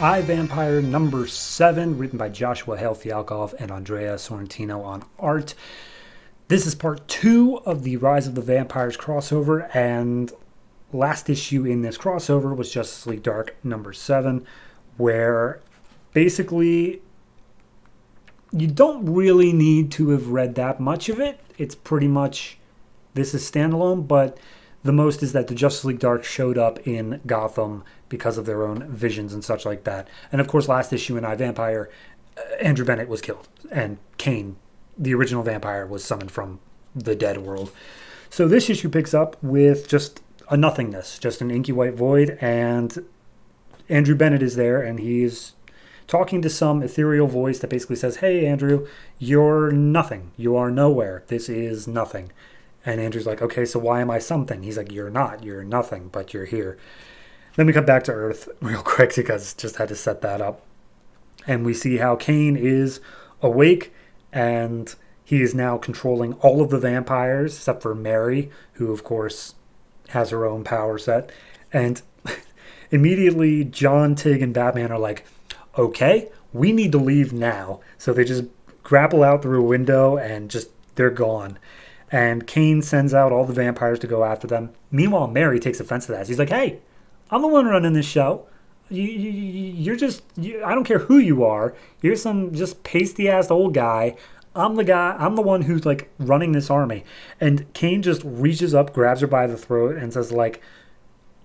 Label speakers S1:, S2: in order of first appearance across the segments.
S1: I, Vampire number 7, written by Joshua Hale Fialkov and Andrea Sorrentino on art. This is part 2 of the Rise of the Vampires crossover, and last issue in this crossover was Justice League Dark number 7, where basically you don't really need to have read that much of it. It's pretty much, this is standalone, but the most is that the Justice League Dark showed up in Gotham because of their own visions and such like that. And of course, last issue in I, Vampire, Andrew Bennett was killed, and Kane, the original vampire, was summoned from the dead world. So this issue picks up with just a nothingness, just an inky white void, and Andrew Bennett is there, and he's talking to some ethereal voice that basically says, "Hey, Andrew, you're nothing. You are nowhere. This is nothing." And Andrew's like, "Okay, so why am I something?" He's like, "You're not. You're nothing, but you're here." Then we come back to Earth real quick because just had to set that up. And we see how Kane is awake, and he is now controlling all of the vampires except for Mary, who of course has her own power set. And immediately John, Tig, and Batman are like, "Okay, we need to leave now." So they just grapple out through a window and just, they're gone. And Kane sends out all the vampires to go after them. Meanwhile, Mary takes offense to that. She's like, "Hey, I'm the one running this show. You're just, I don't care who you are. You're some just pasty-ass old guy. I'm the one who's like running this army." And Kane just reaches up, grabs her by the throat, and says like,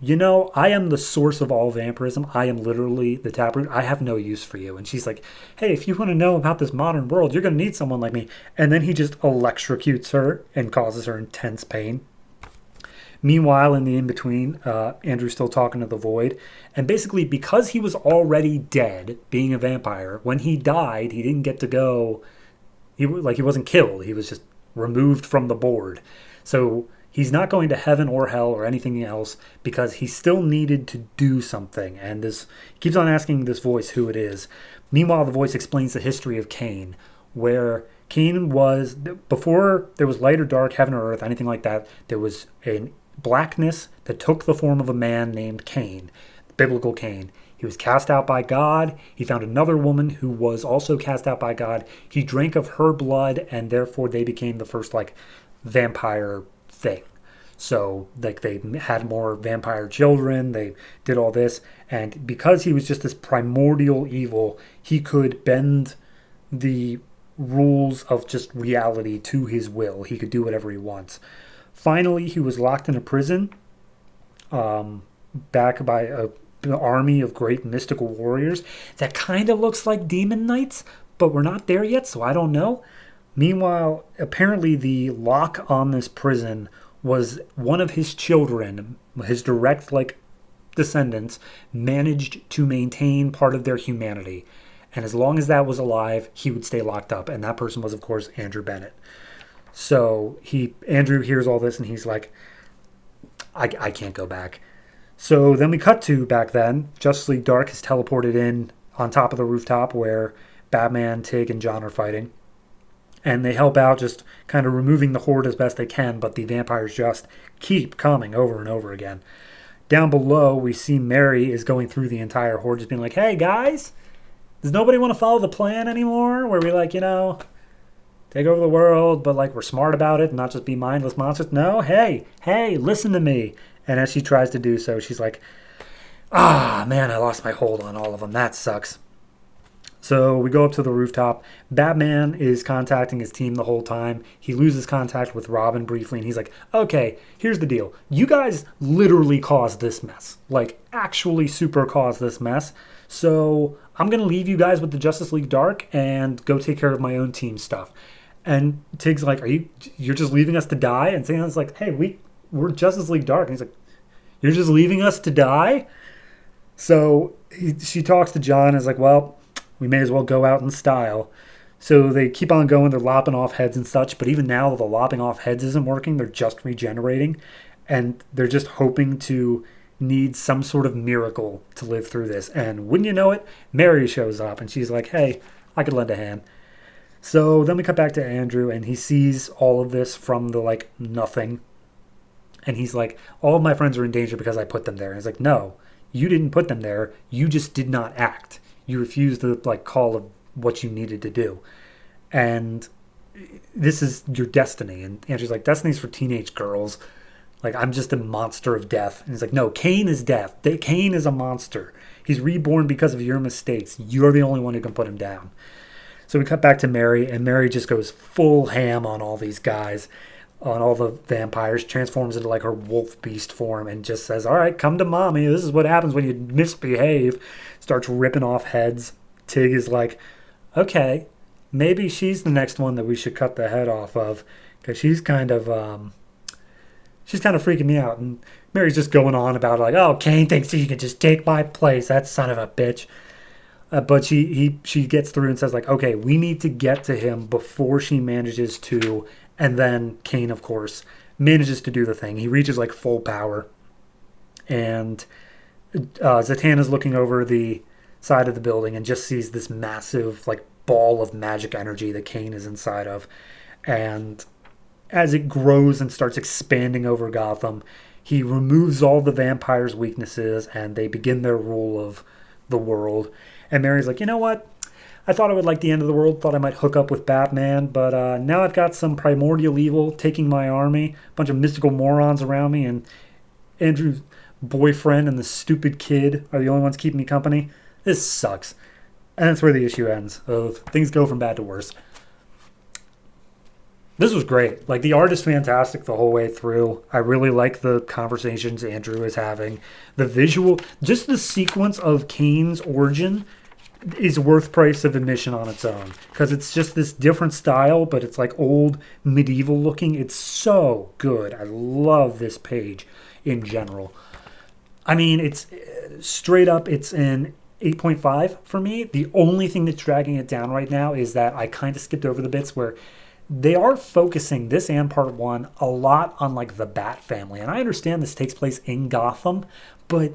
S1: "I am the source of all vampirism. I am literally the taproot. I have no use for you." And she's like, "Hey, if you want to know about this modern world, you're going to need someone like me." And then he just electrocutes her and causes her intense pain. Meanwhile, in the in-between, Andrew's still talking to the Void. And basically, because he was already dead, being a vampire, when he died, he didn't get to go. He wasn't killed. He was just removed from the board. So he's not going to heaven or hell or anything else because he still needed to do something. And he keeps on asking this voice who it is. Meanwhile, the voice explains the history of Kane, where Kane was, before there was light or dark, heaven or earth, anything like that, there was a blackness that took the form of a man named Cain, biblical Cain. He was cast out by God. He found another woman who was also cast out by God. He drank of her blood, and therefore they became the first vampire thing. So they had more vampire children. They did all this, and because he was just this primordial evil, he could bend the rules of just reality to his will. He could do whatever he wants. Finally, he was locked in a prison, back by an army of great mystical warriors that kind of looks like demon knights, but we're not there yet, so I don't know. Meanwhile, apparently the lock on this prison was one of his children, his direct descendants, managed to maintain part of their humanity. And as long as that was alive, he would stay locked up. And that person was, of course, Andrew Bennett. So Andrew hears all this and he's like, I can't go back. So then we cut to back then. Justice League Dark is teleported in on top of the rooftop where Batman, Tig, and John are fighting. And they help out just kind of removing the horde as best they can, but the vampires just keep coming over and over again. Down below, we see Mary is going through the entire horde, just being like, "Hey, guys, does nobody want to follow the plan anymore? Where we take over the world, but we're smart about it and not just be mindless monsters. No, hey, listen to me." And as she tries to do so, she's like, man, I lost my hold on all of them. That sucks. So we go up to the rooftop. Batman is contacting his team the whole time. He loses contact with Robin briefly, and he's like, "Okay, here's the deal. You guys literally caused this mess. Actually super caused this mess. So I'm going to leave you guys with the Justice League Dark and go take care of my own team stuff." And Tig's like, you're just leaving us to die? And Sam's like, "Hey, we're Justice League Dark." And he's like, "You're just leaving us to die?" So she talks to John and is like, "Well, we may as well go out in style." So they keep on going. They're lopping off heads and such. But even now, the lopping off heads isn't working. They're just regenerating. And they're just hoping to need some sort of miracle to live through this. And wouldn't you know it, Mary shows up. And she's like, "Hey, I could lend a hand." So then we cut back to Andrew, and he sees all of this from the nothing. And he's like, "All of my friends are in danger because I put them there." And he's like, "No, You didn't put them there. You just did not act. You refused the like call of what you needed to do. And this is your destiny. And Andrew's like, destiny's for teenage girls. Like, I'm just a monster of death. And he's like, no, Cain is death. Cain is a monster. He's reborn because of your mistakes. You're the only one who can put him down. So we cut back to Mary, and Mary just goes full ham on all these guys, on all the vampires, transforms into like her wolf beast form, and just says, all right, come to mommy. This is what happens when you misbehave. Starts ripping off heads. Tig is like, okay, maybe she's the next one that we should cut the head off of, because she's kind of freaking me out. And Mary's just going on about like, oh, Cain thinks he can just take my place. That son of a bitch. But she gets through and says like, okay, we need to get to him before she manages to. And then Cain, of course, manages to do the thing. He reaches like full power. And Zatanna's looking over the side of the building and just sees this massive like ball of magic energy that Cain is inside of. And as it grows and starts expanding over Gotham, he removes all the vampires' weaknesses and they begin their rule of the world. And Mary's like, you know what? I thought I would like the end of the world, thought I might hook up with Batman, but now I've got some primordial evil taking my army, a bunch of mystical morons around me, and Andrew's boyfriend and the stupid kid are the only ones keeping me company. This sucks. And that's where the issue ends. Of things go from bad to worse. This was great. Like, the art is fantastic the whole way through. I really like the conversations Andrew is having. The visual, just the sequence of Cain's origin is worth price of admission on its own, because it's just this different style, but it's like old medieval looking. It's so good. I love this page in general. I mean, it's straight up, it's an 8.5 for me. The only thing that's dragging it down right now is that I kind of skipped over the bits where they are focusing, this and part one, a lot on like the Bat family. And I understand this takes place in Gotham, but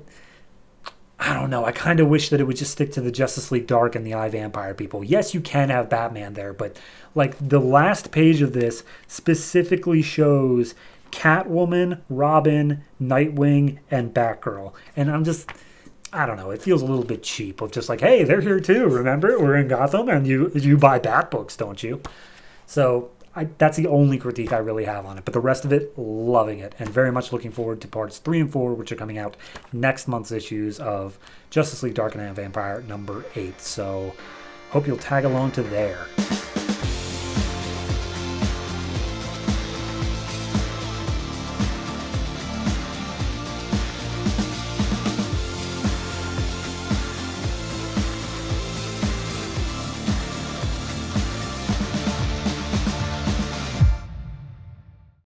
S1: I don't know. I kind of wish that it would just stick to the Justice League Dark and the Eye Vampire people. Yes, you can have Batman there, but like the last page of this specifically shows Catwoman, Robin, Nightwing, and Batgirl. And I don't know. It feels a little bit cheap of just like, hey, they're here too. Remember, we're in Gotham and you buy Bat books, don't you? So that's the only critique I really have on it. But the rest of it, loving it. And very much looking forward to parts 3 and 4, which are coming out next month's issues of Justice League Dark and Vampire number 8. So hope you'll tag along to there.